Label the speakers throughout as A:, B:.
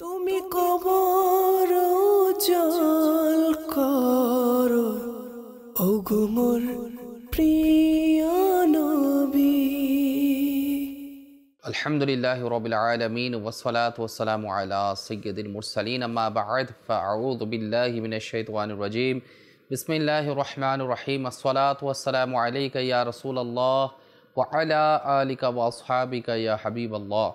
A: তুমি কবর জল করো ওগো মোর প্রিয় নবী।
B: আলহামদুলিল্লাহি রাব্বিল আলামিন ওয়াসসালাতু ওয়াসসালামু আলা সাইয়্যিদিল মুরসালিন আম্মা বা'দ ফাআউযু বিল্লাহি মিনাশ শাইতানির রাজীম। বিসমিল্লাহির রহমানির রহিম। আসসালাতু ওয়াসসালামু আলাইকা ইয়া রাসূলুল্লাহ ওয়া আলা আলিকা ওয়া আসহাবিকা ইয়া হাবিবাল্লাহ।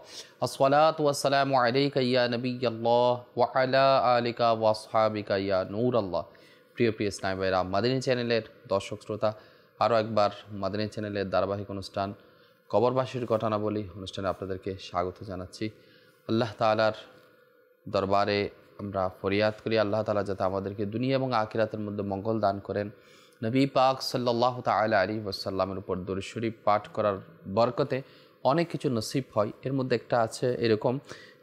B: আসসালাতু ওয়াসসালামু আলাইকা ইয়া নবিয়াল্লাহ ওয়া আলা আলিকা ওয়া আসহাবিকা ইয়া নূরাল্লাহ। প্রিয় ইসলামী ভাইরা, মাদানী চ্যানেলের দর্শক শ্রোতা, আরও একবার মাদানী চ্যানেলের ধারাবাহিক অনুষ্ঠান কবরবাসীর ঘটনাবলী অনুষ্ঠানে আপনাদেরকে স্বাগত জানাচ্ছি। আল্লাহ তাআলার দরবারে আমরা ফরিয়াদ করি, আল্লাহ তাআলা যাতে আমাদেরকে দুনিয়া এবং আখিরাতের মধ্যে মঙ্গল দান করেন। নবী পাক সাল্লাল্লাহু তাআলা আলাইহি ওয়াসাল্লামের উপর দরুদ শরীফ পাঠ করার বরকতে অনেক কিছু নসিব হয়। এর মধ্যে একটা আছে এরকম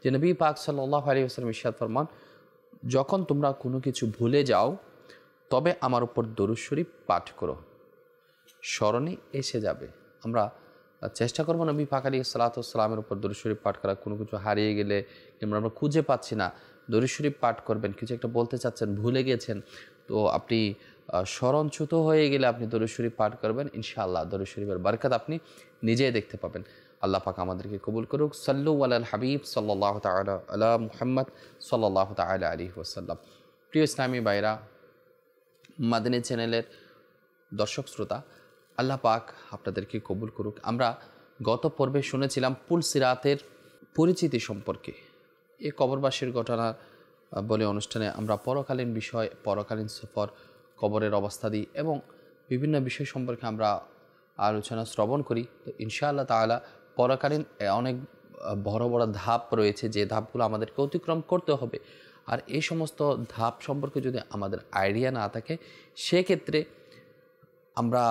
B: যে নবী পাক সাল্লাল্লাহু আলাইহি ওয়াসাল্লাম ইরশাদ ফরমান, যখন তোমরা কোনো কিছু ভুলে যাও তবে আমার উপর দরুদ শরীফ পাঠ করো, স্মরণে এসে যাবে। আমরা চেষ্টা করবো নবী পাক আলাইহিস সালাতু ওয়াস সালামের উপর দরুদ শরীফ পাঠ করা। কোনো কিছু হারিয়ে গেলে কিংবা আমরা খুঁজে পাচ্ছি না, দরুদ শরীফ পাঠ করবেন। কিছু একটা বলতে চাচ্ছেন, ভুলে গেছেন, তো আপনি স্মরণচ্যুত হয়ে গেলে আপনি দরুদ শরীফ পাঠ করবেন। ইনশাআল্লাহ দরুদ শরীফের বরকত আপনি নিজেই দেখতে পাবেন। আল্লাহ পাক আমাদেরকে কবুল করুক। সাল্লু আলাল হাবিব সাল্লাল্লাহু তাআলা আলা মুহাম্মদ সাল্লাল্লাহু তাআলা আলাইহি ওয়াসাল্লাম। প্রিয় ইসলামী ভাইরা, মাদানী চ্যানেলের দর্শক শ্রোতা, আল্লাহ পাক আপনাদেরকে কবুল করুক। আমরা গত পর্বে শুনেছিলাম পুল সিরাতের পরিচিতি সম্পর্কে। এই কবরবাসীর ঘটনা বলে অনুষ্ঠানে আমরা পরকালীন বিষয়, পরকালীন সফর, কবরের অবস্থা দিই এবং বিভিন্ন বিষয় সম্পর্কে আমরা আলোচনা শ্রবণ করি। তো ইনশাআল্লাহ তাআলা পরকালীন অনেক বড় বড় ধাপ রয়েছে, যে ধাপগুলো আমাদেরকে অতিক্রম করতে হবে। আর এই সমস্ত ধাপ সম্পর্কে যদি আমাদের আইডিয়া না থাকে, সেক্ষেত্রে আমরা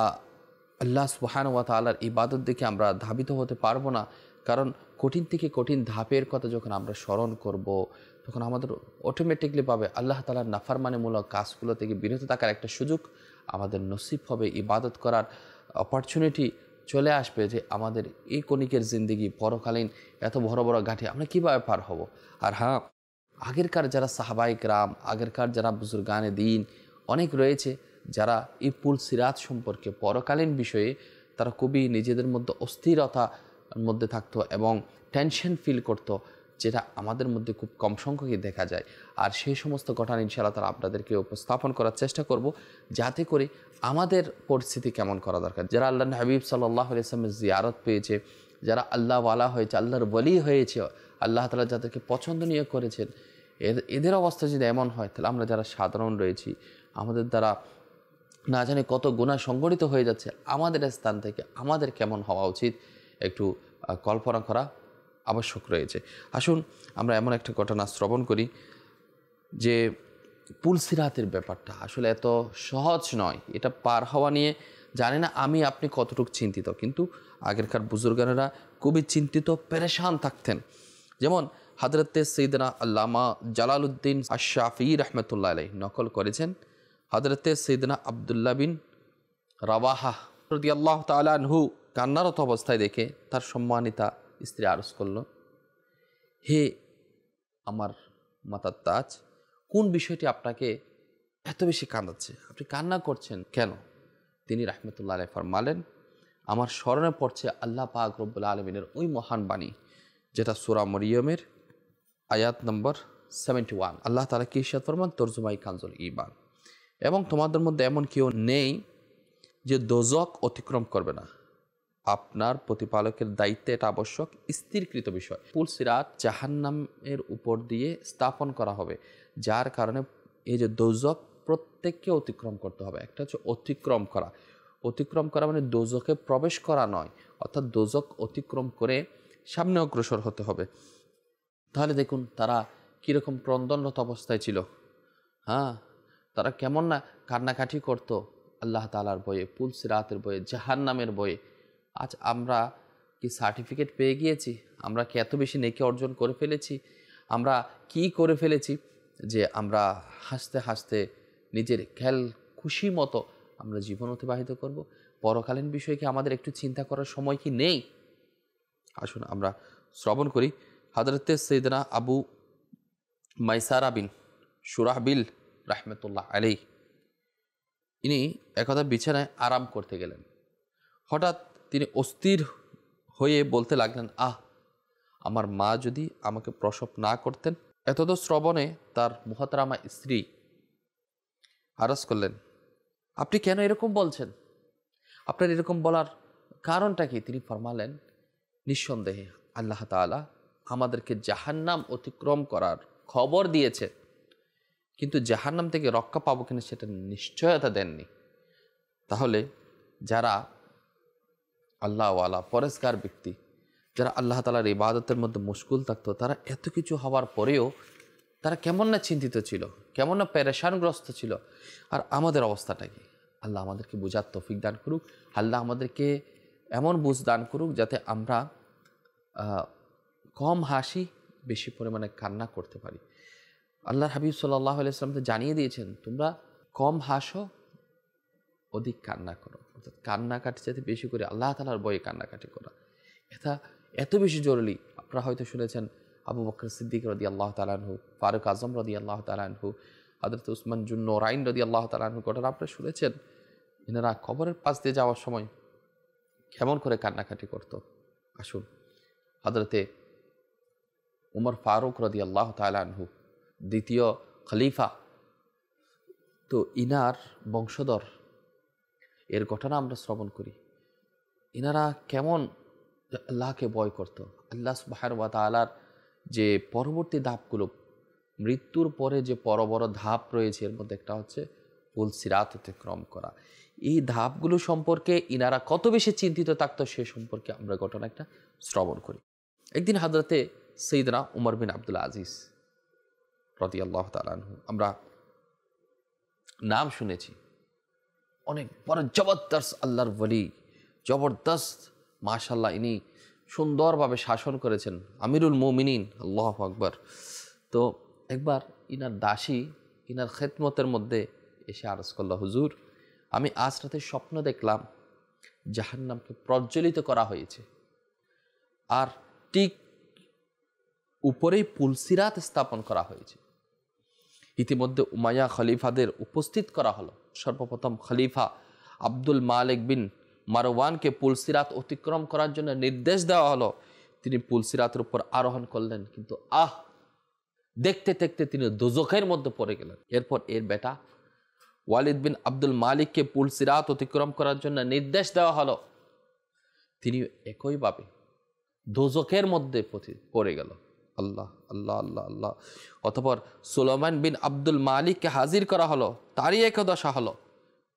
B: আল্লাহ সুবহানাহু ওয়া তাআলার ইবাদত দেখে আমরা ধাবিত হতে পারবো না। কারণ কঠিন থেকে কঠিন ধাপের কথা যখন আমরা স্মরণ করব, তখন আমাদের অটোমেটিকলি পাবে আল্লাহ তাআলার নাফরমানিমূলক কাজগুলো থেকে বিরত থাকার একটা সুযোগ আমাদের নসিব হবে, ইবাদত করার অপরচুনিটি চলে আসবে, যে আমাদের এই কণিকের জিন্দেগি পরকালীন এত বড় বড় ঘাটে আমরা কীভাবে পার হব। আর হ্যাঁ, আগেরকার যারা সাহাবায়ে কেরাম, আগেরকার যারা বুজুর্গানে দ্বীন অনেক রয়েছে, যারা এই পুল সিরাত সম্পর্কে পরকালীন বিষয়ে তারা খুবই নিজেদের মধ্যে অস্থিরতার মধ্যে থাকতো এবং টেনশন ফিল করতো, যেটা আমাদের মধ্যে খুব কম সংখ্যকই দেখা যায়। আর সেই সমস্ত ঘটনা ইনশাআল্লাহ তারা আপনাদেরকে উপস্থাপন করার চেষ্টা করব, যাতে করে আমাদের পরিস্থিতি কেমন করা দরকার। যারা আল্লাহ হাবিব সাল্লাল্লাহু আলাইহি ওয়াসাল্লামের জিয়ারত পেয়েছে, যারা আল্লাহওয়ালা হয়েছে, আল্লাহর ওয়ালি হয়েছে, আল্লাহ তাআলা যাদেরকে পছন্দনীয় করেছেন, এদের অবস্থা যদি এমন হয়, তাহলে আমরা যারা সাধারণ রয়েছি, আমাদের দ্বারা না জানি কত গুনাহ সংগঠিত হয়ে যাচ্ছে, আমাদের স্থান থেকে আমাদের কেমন হওয়া উচিত একটু কল্পনা করা আবশ্যক রয়েছে। আসুন আমরা এমন একটা ঘটনা শ্রবণ করি যে পুল সিরাতের ব্যাপারটা আসলে এত সহজ নয়। এটা পার হওয়া নিয়ে জানি না আমি আপনি কতটুকু চিন্তিত, কিন্তু আগেরকার বুজুর্গানেরা খুবই চিন্তিত, পেরেশান থাকতেন। যেমন হযরতে সাইয়েদনা আল্লামা জালালউদ্দিন আশ-শাফিঈ রাহমাতুল্লাহ আলাইহি নকল করেছেন, হযরতে সাইয়েদনা আব্দুল্লাহ বিন রাওয়াহা রাদিয়াল্লাহু তাআলা আনহু কান্নারত অবস্থায় দেখে তার সম্মানিতা স্ত্রী আরজ করল, হে আমার মাতার তাজ, কোন বিষয়টি আপনাকে এত বেশি কাঁদাচ্ছে, আপনি কান্না করছেন কেন? তিনি রাহমাতুল্লাহ আলাইহি ফরমালেন, আমার স্মরণে পড়ছে আল্লাহ পাক রব্বুল আলামিনের ওই মহান বাণী, যেটা সূরা মরিয়মের আয়াত নম্বর 71। আল্লাহ তাআলা কি ইরশাদ ফরমান, তরজমাই কানজুল ঈমান, এবং তোমাদের মধ্যে এমন কেউ নেই যে দোজক অতিক্রম করবে না। আপনার প্রতিপালকের দায়িত্বে এটা আবশ্যক, স্থিরকৃত বিষয়। পুল সিরাত জাহান্নামের উপর দিয়ে স্থাপন করা হবে, যার কারণে এই যে দোজক প্রত্যেককে অতিক্রম করতে হবে। একটা হচ্ছে অতিক্রম করা, অতিক্রম করা মানে দোজকে প্রবেশ করা নয়, অর্থাৎ দোজক অতিক্রম করে সামনে অগ্রসর হতে হবে। তাহলে দেখুন তারা কীরকম ক্রন্দনরত অবস্থায় ছিল। হ্যাঁ, তারা কেমন না কান্নাকাটি করতো আল্লাহ তাআলার ভয়ে, পুল সিরাতের ভয়ে, জাহান্নামের ভয়ে। আজ আমরা কি সার্টিফিকেট পেয়ে গিয়েছি? আমরা কি এত বেশি নেকি অর্জন করে ফেলেছি? আমরা কি করে ফেলেছি যে আমরা হাসতে হাসতে নিজের খেল খুশি মতো আমরা জীবন অতিবাহিত করব? পরকালীন বিষয়ে কি আমাদের একটু চিন্তা করার সময় কি নেই? আসুন আমরা শ্রবণ করি হযরতে সাইয়েদনা আবু মাইসারা বিন সুরাহবিল রাহমাতুল্লাহ আলাইহি, ইনি একদা বিছানায় আরাম করতে গেলেন। হঠাৎ তিনি অস্থির হয়ে বলতে লাগলেন, আমার মা যদি আমাকে প্রসব না করতেন। এতদ শ্রবণে তার মুহতারামা স্ত্রী আরজ করলেন, আপনি কেন এরকম বলছেন? আপনার এরকম বলার কারণটা কি? তিনি ফরমালেন, নিঃসন্দেহে আল্লাহ তাআলা আমাদেরকে জাহান্নাম অতিক্রম করার খবর দিয়েছে, কিন্তু জাহান্নাম থেকে রক্ষা পাবো কিনা সেটা নিশ্চয়তা দেননি। তাহলে যারা আল্লাহওয়ালা পরেজগার ব্যক্তি, যারা আল্লাহ তাআলার ইবাদতের মধ্যে মুশগুল থাকতো, তারা এত কিছু হওয়ার পরেও তারা কেমন না চিন্তিত ছিল, কেমন না পেরেশানগ্রস্ত ছিল। আর আমাদের অবস্থাটা কি? আল্লাহ আমাদেরকে বুঝার তৌফিক দান করুক। আল্লাহ আমাদেরকে এমন বুঝ দান করুক যাতে আমরা কম হাসি, বেশি পরিমাণে কান্না করতে পারি। আল্লাহর হাবিব সাল্লাল্লাহু আলাইহি ওয়াসাল্লাম তো জানিয়ে দিয়েছেন, তোমরা কম হাসো, অধিক কান্না করো। অর্থাৎ কান্নাকাটি যাতে বেশি করে আল্লাহ তাআলার ভয়ে কান্নাকাটি করা, এটা এত বেশি জরুরি। আপনারা হয়তো শুনেছেন আবু বকর সিদ্দিক রাদিয়াল্লাহু তাআলা আনহু, ফারুক আজম রাদিয়াল্লাহু তাআলা আনহু, হযরত উসমান জুন্নুরাইন রাদিয়াল্লাহু তাআলা আনহু ঘটনা আপনারা শুনেছেন। এনারা কবরের পাশ দিয়ে যাওয়ার সময় কেমন করে কান্নাকাটি করত। আসুন, হযরতে উমর ফারুক রাদিয়াল্লাহু তাআলা আনহু, দ্বিতীয় খলিফা, তো ইনার বংশধর, এর ঘটনা আমরা শ্রবণ করি। ইনারা কেমন আল্লাহকে ভয় করত। আল্লাহ সুবহানাহু ওয়া তাআলার যে পরবর্তী ধাপগুলো, মৃত্যুর পরে যে বড় বড় ধাপ রয়েছে, এর মধ্যে একটা হচ্ছে পুল সিরাত অতিক্রম করা। এই ধাপগুলো সম্পর্কে ইনারা কত বেশি চিন্তিত থাকতো সে সম্পর্কে আমরা ঘটনা একটা শ্রবণ করি। একদিন হযরতে সাইয়েদনা উমর বিন আব্দুল আজিজ রাদিয়াল্লাহু তাআলা আনহু, আমরা নাম শুনেছি, অনেক বড় জবরদস্ত আল্লাহর ওলি, জবরদস্ত মাশাআল্লাহ, ইনি সুন্দরভাবে শাসন করেছেন, আমিরুল মুমিনিন, আল্লাহু আকবার। তো একবার ইনার দাসী ইনার খেদমতের মধ্যে এসে আরজ করল, হুজুর, আমি আজ রাতে স্বপ্ন দেখলাম জাহান্নামকে প্রজ্বলিত করা হয়েছে, আর ঠিক উপরেই পুলসিরাত স্থাপন করা হয়েছে। ইতিমধ্যে উমাইয়া খলিফাদের উপস্থিত করা হলো। সর্বপ্রথম খলিফা আব্দুল মালিক বিন মারওয়ানকে পুলসিরাত অতিক্রম করার জন্য নির্দেশ দেওয়া হলো। তিনি পুলসিরাতের উপর আরোহণ করলেন, কিন্তু দেখতে দেখতে তিনি দোজখের মধ্যে পড়ে গেলেন। এরপর এর বেটা ওয়ালিদ বিন আব্দুল মালিককে পুলসিরাত অতিক্রম করার জন্য নির্দেশ দেওয়া হলো। তিনি একইভাবে দোজখের মধ্যে পড়ে গেল। আল্লাহ আল্লাহ আল্লাহ আল্লাহ। অতঃপর সুলাইমান বিন আব্দুল মালিককে হাজির করা হলো, তারই এক দশা হলো।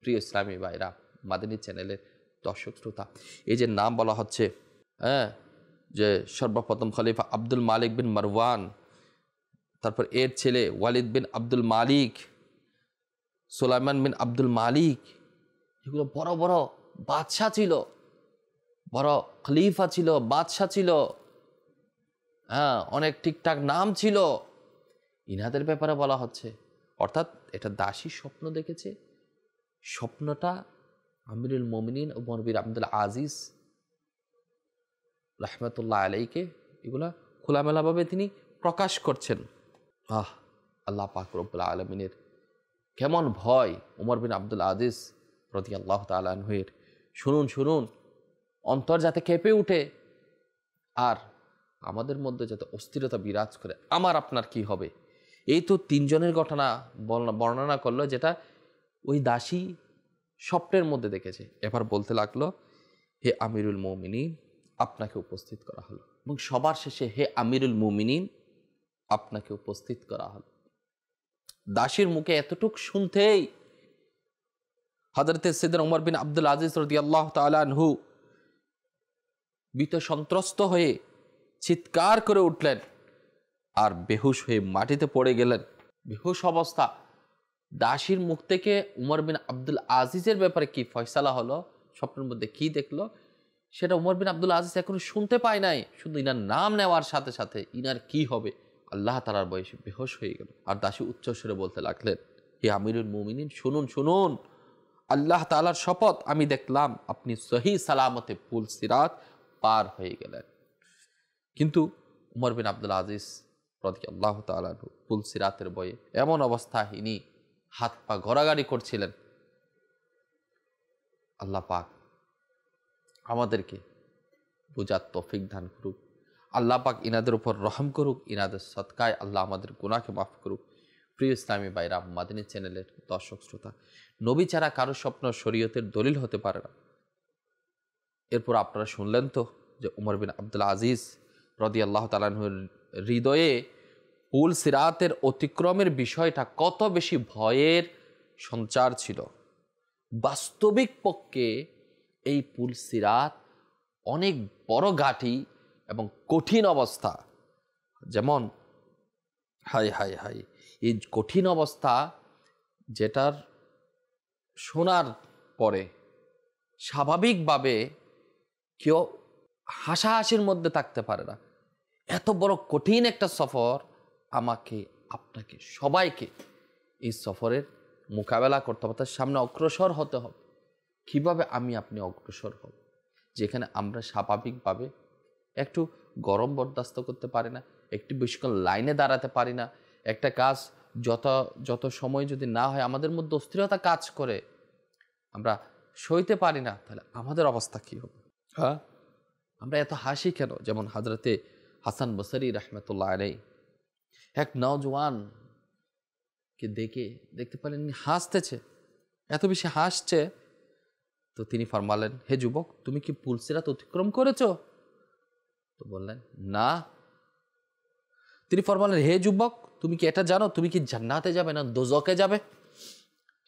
B: প্রিয় ইসলামী ভাইরা, মাদানী চ্যানেলের দর্শক শ্রোতা, এই যে নাম বলা হচ্ছে, যে সর্বপ্রথম খলিফা আব্দুল মালিক বিন মারওয়ান, তারপর এর ছেলে ওয়ালিদ বিন আব্দুল মালিক, সুলাইমান বিন আব্দুল মালিক, এগুলো বড় বড় বাদশাহ ছিল, বড় খলিফা ছিল, বাদশাহ ছিল, অনেক ঠিকঠাক নাম ছিল। ইনাদের ব্যাপারে বলা হচ্ছে, অর্থাৎ এটা দাসী স্বপ্ন দেখেছে। স্বপ্নটা আমিরুল মুমিনিন উমর বিন আব্দুল আজিজ রাহমাতুল্লাহ আলাইকে এগুলা খোলামেলাভাবে তিনি প্রকাশ করছেন। আল্লাহ পাক রব্বুল আলামিনের কেমন ভয় উমর বিন আব্দুল আজিজ রাদিয়াল্লাহু তাআলা আনহুর। শুনুন শুনুন, অন্তর যাতে কেঁপে উঠে, আর আমাদের মধ্যে যাতে অস্থিরতা বিরাজ করে, আমার আপনার কি হবে। এই তো তিনজনের ঘটনা বর্ণনা করলো, যেটা ওই দাসী স্বপ্নের মধ্যে দেখেছে। এবার বলতে লাগলো, হে আমিরুল মুমিনিন, আপনাকে উপস্থিত করা হলো। এবং সবার শেষে হে আমিরুল মুমিনিন, আপনাকে উপস্থিত করা হলো। দাসীর মুখে এতটুক শুনতেই হযরতে সাইয়েদনা উমর বিন আব্দুল আজিজ রাদিয়াল্লাহু তাআলা আনহু ভীত সন্ত্রস্ত হয়ে চিৎকার করে উঠলেন আর বেহুশ হয়ে মাটিতে পড়ে গেলেন। বেহুশ অবস্থা। দাসীর মুখ থেকে উমর বিন আব্দুল আজিজের ব্যাপারে কি ফয়সালা হলো, স্বপ্নের মধ্যে কি দেখলো, সেটা উমর বিন আব্দুল আজিজ এখনো শুনতে পায় নাই। শুধু ইনার নাম নেওয়ার সাথে সাথে ইনার কি হবে আল্লাহ তাআলার বয়সে বেহুশ হয়ে গেল। আর দাসী উচ্চস্বরে বলতে লাগলেন, হে আমিরুল মুমিনিন, শুনুন শুনুন, আল্লাহ তাআলার শপথ, আমি দেখলাম আপনি সহি সালামতে পুলসিরাত পার হয়ে গেলেন। কিন্তু উমর বিন আব্দুল আজিজ রাদিয়াল্লাহু তাআলা আনহু পুল সিরাতের বয়ে এমন অবস্থা ইনি হাত পা গড়াগড়ি করছিলেন। আল্লাহ পাক আমাদেরকে বুঝার তৌফিক দান করুক। আল্লাহ পাক ইনাদের উপর রহম করুক, ইনাদের সদকায় আল্লাহ আমাদের গুনাহকে মাফ করুক। প্রিয় ইসলামী ভাইরা, মাদানী চ্যানেলের দর্শক শ্রোতা, নবী ছাড়া কারো স্বপ্ন শরীয়তের দলিল হতে পারে না। এরপর আপনারা শুনলেন তো যে উমর বিন আব্দুল আজিজ রাদিয়াল্লাহু তাআলা আনহুর হৃদয়ে পুল সিরাতের অতিক্রমের বিষয়টা কত বেশি ভয়ের সঞ্চার ছিল। বাস্তবিক পক্ষে এই পুল সিরাত অনেক বড় ঘাঁটি এবং কঠিন অবস্থা। যেমন হাই হাই হাই এই কঠিন অবস্থা যেটার শোনার পরে স্বাভাবিকভাবে কেউ হাসাহাসির মধ্যে থাকতে পারে না। এত বড় কঠিন একটা সফর, আমাকে আপনাকে সবাইকে এই সফরের মোকাবেলা করতে হবে, তার সামনে অগ্রসর হতে হবে। কিভাবে আমি আপনি অগ্রসর হব, যেখানে আমরা স্বাভাবিকভাবে একটু গরম বরদাস্ত করতে পারি না, একটু বেশিক্ষণ লাইনে দাঁড়াতে পারি না, একটা কাজ যত সময় যদি না হয় আমাদের মধ্যে অস্থিরতা কাজ করে, আমরা সইতে পারি না, তাহলে আমাদের অবস্থা কী হবে? হ্যাঁ, আমরা এত হাসি কেন? যেমন হযরতে হাসান বসরি রাহমাতুল্লাহ আলাইহি এক নওজওয়ানকে দেখতে পেলেন হাসতেছে, এত বেশি হাসছে, তো তিনি ফরমালেন, হে যুবক, তুমি কি পুল সিরাত অতিক্রম করেছো? তো বললেন, না। তিনি ফরমালেন, হে যুবক, তুমি কি এটা জানো তুমি কি জান্নাতে যাবে না দোজকে যাবে?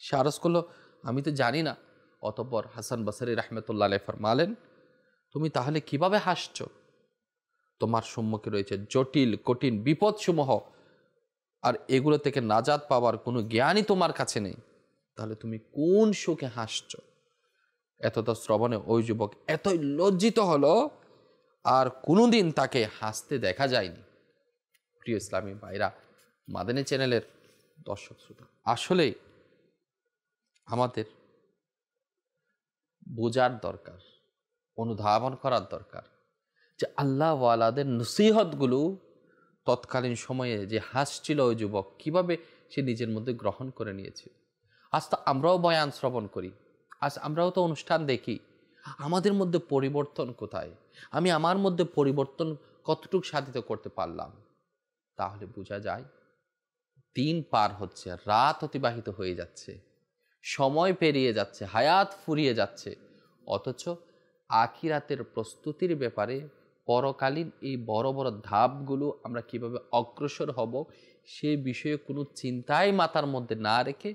B: সে আরজ করলো, আমি তো জানি না। অতঃপর হাসান বসরি রাহমাতুল্লাহ আলাইহি ফরমালেন, তুমি তাহলে কিভাবে হাসছো? তোমার সম্মুখে রয়েছে জটিল কঠিন বিপদসমূহ, আর এগুলো থেকে নাজাত পাওয়ার কোনো জ্ঞানই তোমার কাছে নেই, তাহলে তুমি কোন সুখে হাসছো? এতটা শ্রবণে ওই যুবক এতই লজ্জিত হলো, আর কোনোদিন তাকে হাসতে দেখা যায়নি। প্রিয় ইসলামী ভাইরা, মাদানী চ্যানেলের দর্শক শ্রোতা, আসলেই আমাদের বোঝার দরকার, অনুধাবন করার দরকার যে আল্লাহ ওয়ালাদের নসিহতগুলো তৎকালীন সময়ে যে হাসছিল ওই যুবক, কিভাবে সে নিজের মধ্যে গ্রহণ করে নিয়েছে। আজ তো আমরাও বয়ান শ্রবণ করি, আজ আমরাও তো অনুষ্ঠান দেখি, আমাদের মধ্যে পরিবর্তন কোথায়? আমি আমার মধ্যে পরিবর্তন কতটুকু সাধিত করতে পারলাম? তাহলে বোঝা যায় দিন পার হচ্ছে, রাত অতিবাহিত হয়ে যাচ্ছে, সময় পেরিয়ে যাচ্ছে, হায়াত ফুরিয়ে যাচ্ছে, অথচ আখিরাতের প্রস্তুতির ব্যাপারে পরকালীন এই বড় বড় ধাপগুলো আমরা কিভাবে অগ্রসর হব সে বিষয়ে কোনো চিন্তাই মাথার মধ্যে না রেখে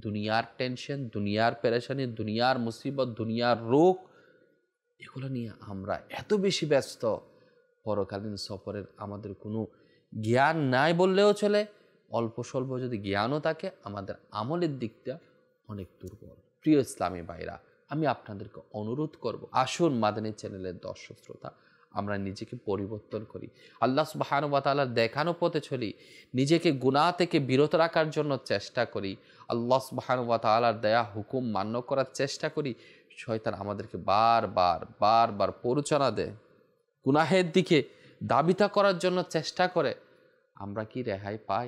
B: দুনিয়ার টেনশন, দুনিয়ার পেরেশানি, দুনিয়ার মুসিবত, দুনিয়ার রোগ, এগুলো নিয়ে আমরা এত বেশি ব্যস্ত, পরকালীন সফরের আমাদের কোনো জ্ঞান নাই বললেও চলে। অল্প স্বল্প যদি জ্ঞানও থাকে, আমাদের আমলের দিকটা অনেক দুর্বল। প্রিয় ইসলামী ভাইরা, আমি আপনাদেরকে অনুরোধ করব, আসুন মাদানী চ্যানেলের দর্শক শ্রোতা, আমরা নিজেকে পরিবর্তন করি, আল্লাহ সুবহানাহু ওয়া তাআলার দেখানো পথে চলি, নিজেকে গুনাহ থেকে বিরত রাখার জন্য চেষ্টা করি, আল্লাহ সুবহানাহু ওয়া তাআলার দেয়া হুকুম মান্য করার চেষ্টা করি। শয়তান আমাদেরকে বারবার প্ররোচনা দেয়, গুনাহের দিকে দাবিতা করার জন্য চেষ্টা করে। আমরা কি রেহাই পাই?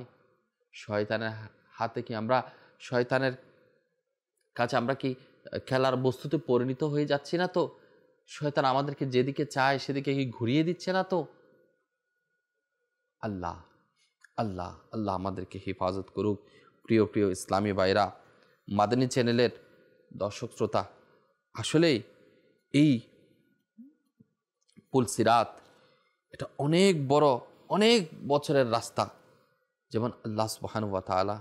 B: শয়তানের হাতে কি আমরা, শয়তানের কাছে আমরা কি খেলার বস্তুতে পরিণত হয়ে যাচ্ছি না? তো শয়তান আমাদেরকে যেদিকে চায় সেদিকে কি ঘুরিয়ে দিচ্ছে না? তো আল্লাহ আল্লাহ আল্লাহ আমাদেরকে হেফাজত করুক। প্রিয় ইসলামী ভাইরা, মাদানী চ্যানেলের দর্শক শ্রোতা, আসলেই এই পুল সিরাত এটা অনেক বড়, অনেক বছরের রাস্তা। যেমন আল্লাহ সুবহানাহু ওয়া তাআলা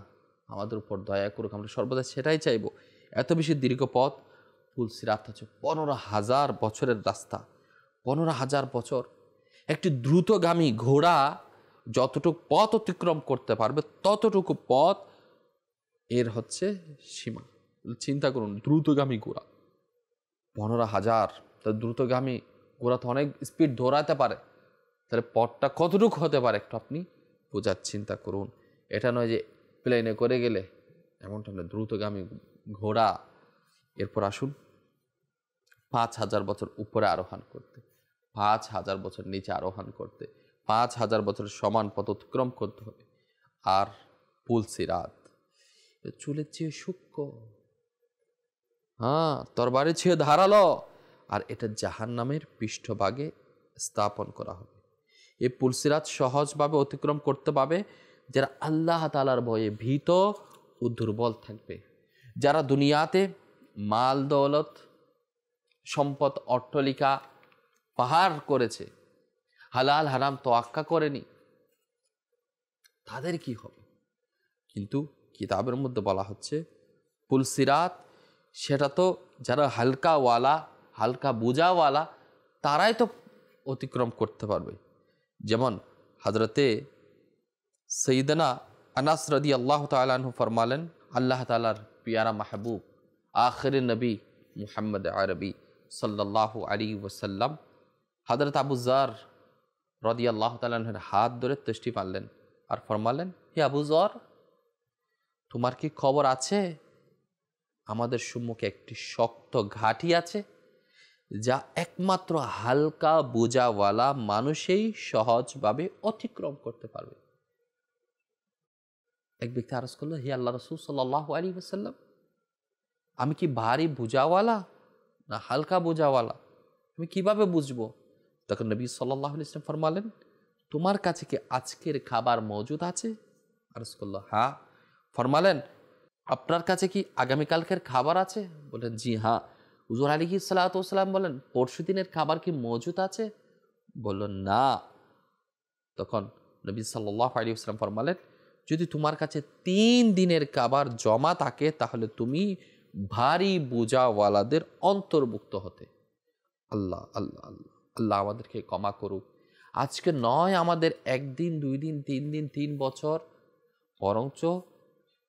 B: আমাদের উপর দয়া করুক, আমরা সর্বদা সেটাই চাইব। এত বেশি দীর্ঘ পথ, পুল সিরাত হচ্ছে 15,000 বছরের রাস্তা। 15,000 বছর একটি দ্রুতগামী ঘোড়া যতটুকু পথ অতিক্রম করতে পারবে ততটুকু পথ এর হচ্ছে সীমা। চিন্তা করুন, দ্রুতগামী ঘোড়া 15,000, তো দ্রুতগামী ঘোড়া তো অনেক স্পিড দৌড়াতে পারে, তাহলে পথটা কতটুকু হতে পারে একটু আপনি বোঝার চিন্তা করুন। এটা নয় যে প্লেনে করে গেলে, এমনটা নয়, দ্রুতগামী ঘোড়া। এরপর আসুন 5,000 বছর উপরে আরোহণ করতে, 5,000 বছর নিচে আরোহণ করতে, 5000 বছরের সমান পথ অতিক্রম করতে হবে। আর পুলসিরাত চুলের চেয়ে সূক্ষ্ম, তরবারি চেয়ে ধারালো, আর এটা জাহান্নামের পৃষ্ঠভাগে স্থাপন করা হবে। এই পুলসিরাত সহজভাবে অতিক্রম করতে পারবে যারা আল্লাহ তাআলার ভয়ে ভীত ও দুর্বল থাকবে, যারা দুনিয়াতে মাল দৌলত, সম্পদ, অট্টালিকা পাহাড় করেছে, হালাল হারাম তোয়াক্কা করেনি, তাদের কি হবে? কিন্তু কিতাবের মধ্যে বলা হচ্ছে পুলসিরাত সেটা তো যারা হালকাওয়ালা, হালকা বোঝাওয়ালা, তারাই তো অতিক্রম করতে পারবে। যেমন হযরতে সৈয়দনা আনাস রাদিয়াল্লাহু তাআলা আনহু ফরমালেন, আল্লাহ তাআলার পিয়ারা মাহবুব আখির নবী মুহাম্মদ আরবি সাল্লাল্লাহু আলাইহি ওয়াসাল্লাম হযরত আবু যর রাদিয়াল্লাহু তাআলা আনহুর হাত ধরে তশরিফ মারলেন আর ফরমালেন, হে আবু যর, তোমার কি খবর আছে? আমাদের সম্মুখে একটি শক্ত ঘাঁটি আছে যা একমাত্র হালকা বোঝাওয়ালা মানুষই সহজভাবে অতিক্রম করতে পারবে। এক ব্যক্তি আরজ করলো, হে আল্লাহ রাসূল সাল্লাল্লাহু আলাইহি ওয়াসাল্লাম, আমি কি ভারী বোঝাওয়ালা না হালকা বোঝাওয়ালা? আমি কিভাবে বুঝবো? তখন নবী সাল্লাল্লাহু আলাইহি ওয়াসাল্লাম ফরমালেন, তোমার কাছে কি আজকের খাবার মজুদ আছে? আরজ করলো, হ্যাঁ। ফরমালেন, আপনার কাছে কি আগামীকালকের খাবার আছে? বললেন, জি হ্যাঁ। হুজুর আলাইহিস সালাতু ওয়াস সালাম বলেন, পরশু দিনের খাবার কি মজুদ আছে? বলল, না। তখন নবী সাল্লাল্লাহু আলাইহি ওয়াসাল্লাম ফরমালেন, যদি তোমার কাছে 3 দিনের খাবার জমা থাকে তাহলে তুমি ভারী বোঝাওয়ালাদের অন্তর্ভুক্ত হতে। আল্লাহ আল্লাহ আল্লাহ আল্লাহ আমাদেরকে ক্ষমা করুক। আজকে নয় আমাদের 1 দিন 2 দিন 3 দিন 3 বছর, বরঞ্চ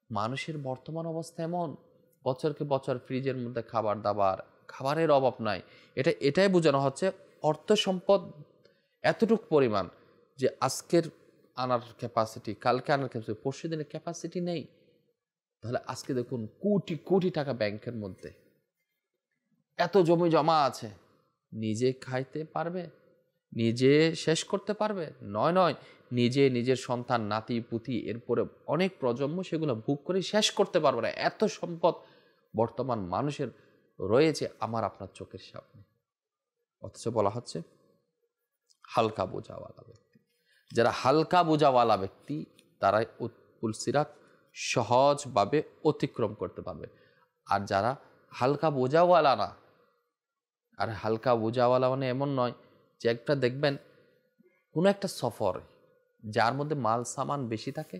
B: মানুষের বর্তমান অবস্থা এমন, বছরকে বছর ফ্রিজের মধ্যে খাবার দাবার, খাবারের অভাব নাই। এটাই বোঝানো হচ্ছে অর্থ সম্পদ এতটুক পরিমাণ যে আজকের আনার ক্যাপাসিটি, কালকে আনার ক্যাপাসিটি, পরশু দিনের ক্যাপাসিটি নেই। তাহলে আজকে দেখুন কোটি কোটি টাকা ব্যাংকের মধ্যে, এত জমি জমা আছে, নিজে খাইতে পারবে? নিজে শেষ করতে পারবে? নয়, নিজে, নিজের সন্তান, নাতি পুতি, এরপরে অনেক প্রজন্ম সেগুলো ভোগ করে শেষ করতে পারবে না। এত সম্পদ বর্তমান মানুষের রয়েছে আমার আপনার চোখের সামনে, অথচ বলা হচ্ছে হালকা বোঝাওয়ালা ব্যক্তি। যারা হালকা বোঝাওয়ালা ব্যক্তি তারাই পুলসিরাত সহজভাবে অতিক্রম করতে পারবে। আর যারা হালকা বোঝাওয়ালা না, আর হালকা বোঝাওয়ালা মানে এমন নয় যে একটা দেখবেন কোনো একটা সফর যার মধ্যে মাল সামান বেশি থাকে,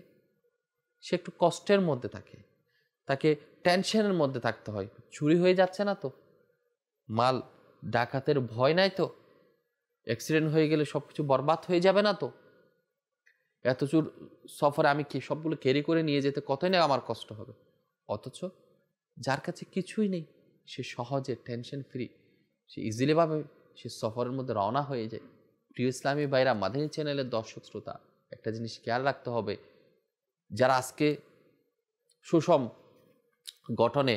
B: সে একটু কষ্টের মধ্যে থাকে, তাকে টেনশনের মধ্যে থাকতে হয়। চুরি হয়ে যাচ্ছে না তো, মাল ডাকাতের ভয় নাই তো, অ্যাক্সিডেন্ট হয়ে গেলে সব কিছু বরবাদ হয়ে যাবে না তো, এত চুর সফরে আমি কি সবগুলো ক্যারি করে নিয়ে যেতে কতই না আমার কষ্ট হবে। অথচ যার কাছে কিছুই নেই, সে সহজে টেনশন ফ্রি, সে ইজিলিভাবে সে সফরের মধ্যে রওনা হয়ে যায়। প্রিয় ইসলামী ভাইরা, মাদানী চ্যানেলের দর্শক শ্রোতা, একটা জিনিস খেয়াল রাখতে হবে, যারা আজকে সুষম গঠনে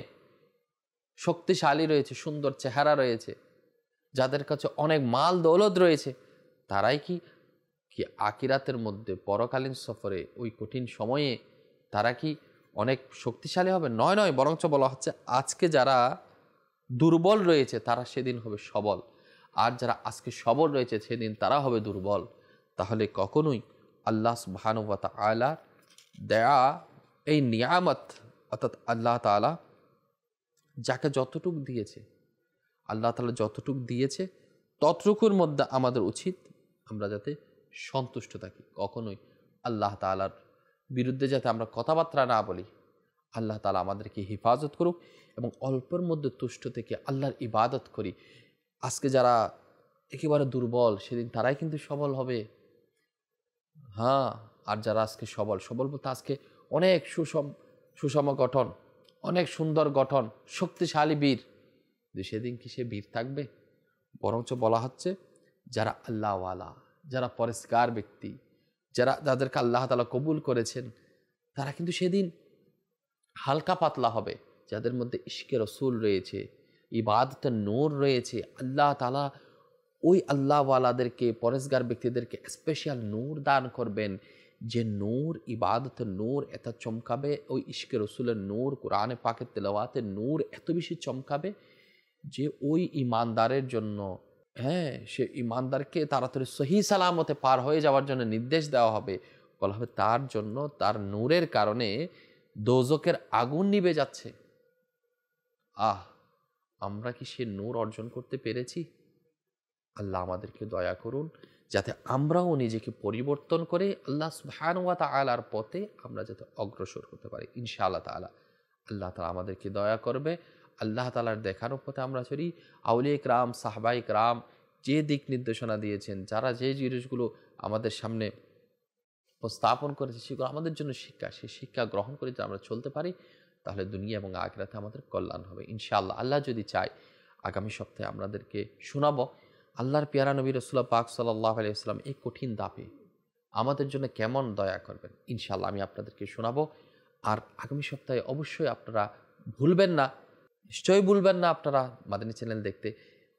B: শক্তিশালী রয়েছে, সুন্দর চেহারা রয়েছে, যাদের কাছে অনেক মাল দৌলত রয়েছে, তারাই কি আখিরাতের মধ্যে পরকালীন সফরে ওই কঠিন সময়ে তারা কি অনেক শক্তিশালী হবে? নয়, বরঞ্চ বলা হচ্ছে আজকে যারা দুর্বল রয়েছে তারা সেদিন হবে সবল, আর যারা আজকে সবল রয়েছে সেদিন তারা হবে দুর্বল। তাহলে কখনোই আল্লাহ সুবহানাহু ওয়া তাআলা দেয়া এই নিয়ামত, অর্থাৎ আল্লাহ তাআলা যাকে যতটুক দিয়েছে, আল্লাহ তাআলা যতটুক দিয়েছে ততটুকুর মধ্যে আমাদের উচিত আমরা যাতে সন্তুষ্ট থাকি, কখনোই আল্লাহ তাআলার বিরুদ্ধে যাতে আমরা কথাবার্তা না বলি। আল্লাহ তাআলা আমাদেরকে হেফাজত করুক এবং অল্পের মধ্যে তুষ্ট থেকে আল্লাহর ইবাদত করি। আজকে যারা একেবারে দুর্বল সেদিন তারাই কিন্তু সবল হবে। আর যারা আজকে সবল বলতে আজকে অনেক সুষম গঠন, অনেক সুন্দর গঠন, শক্তিশালী বীর, সেদিন কি সে বীর থাকবে? বরঞ্চ বলা হচ্ছে যারা আল্লাহওয়ালা, যারা পরেশগার ব্যক্তি, যাদেরকে আল্লাহ তাআলা কবুল করেছেন, তারা কিন্তু সেদিন হালকা পাতলা হবে। যাদের মধ্যে ইশকে রসুল রয়েছে, ইবাদতের নূর রয়েছে, আল্লাহ তাআলা ওই আল্লাহওয়ালাদেরকে, পরেজগার ব্যক্তিদেরকে স্পেশাল নূর দান করবেন, যে নূর, ইবাদতের নূর এত চমকাবে, ওই ইশকে রসুলের নূর, কোরআনে পাকের তেলাওয়াতের নূর এত বেশি চমকাবে যে ওই ইমানদারের জন্য, হ্যাঁ, সে ইমানদারকে তাড়াতাড়ি সহি সালামতে পার হয়ে যাওয়ার জন্য নির্দেশ দেওয়া হবে। বলা হবে তার জন্য, তার নূরের কারণে দোজকের আগুন নিভে যাচ্ছে। আমরা কি সে নূর অর্জন করতে পেরেছি? আল্লাহ আমাদেরকে দয়া করুন, যাতে আমরাও নিজেকে পরিবর্তন করে আল্লাহ সুবহানাহু ওয়া তাআলার পথে আমরা যাতে অগ্রসর হতে পারি ইনশাআল্লাহ তাআলা। আল্লাহ তাআলা আমাদেরকে দয়া করবে, আল্লাহ তাআলার দেখানো পথে আমরা চলি। আউলিয়া ইকরাম, সাহাবায়ে ইকরাম যে দিক নির্দেশনা দিয়েছেন, যারা যে জিনিসগুলো আমাদের সামনে উপস্থাপন করেছে, সেগুলো আমাদের জন্য শিক্ষা, সেই শিক্ষা গ্রহণ করে যদি আমরা চলতে পারি, তাহলে দুনিয়া এবং আখিরাতে আমাদের কল্যাণ হবে ইনশাআল্লাহ। আল্লাহ যদি চায়, আগামী সপ্তাহে আপনাদেরকে শোনাবো আল্লাহর পেয়ারা নবী রাসূল পাক সাল্লাল্লাহু আলাইহি ওয়াসাল্লাম এই কঠিন দাপে আমাদের জন্য কেমন দয়া করবেন, ইনশাআল্লাহ আমি আপনাদেরকে শোনাবো। আর আগামী সপ্তাহে অবশ্যই আপনারা ভুলবেন না, নিশ্চয়ই ভুলবেন না আপনারা মাদানী চ্যানেল দেখতে।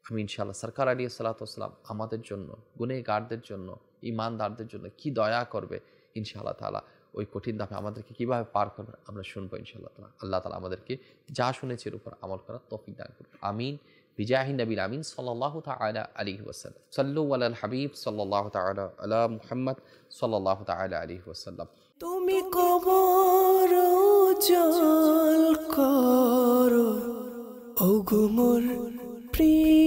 B: আমি ইনশাআল্লাহ সরকার আলাইহিস সালাতু ওয়াস সালাম আমাদের জন্য, গুনাহগারদের জন্য, ঈমানদারদের জন্য কি দয়া করবে ইনশাআল্লাহ তাআলা, ওই কঠিন ধাপে আমাদেরকে কীভাবে পার করবেন আমরা শুনবো ইনশাআল্লাহ তাআলা। আল্লাহ তাআলা আমাদেরকে যা শুনেছি এর উপর আমল করার তৌফিক দান করুন, আমিন। বিজাহি নবীল আমিন সাল্লাল্লাহু তাআলা আলাইহি ওয়াসাল্লাম। সাল্লু আলাল হাবিব সাল্লাল্লাহু তাআলা আলা মুহাম্মদ সাল্লাল্লাহু তাআলা আলাইহি ওয়াসাল্লাম।
A: তুমি কবর উজাল করো, ওগো মোর প্রিয়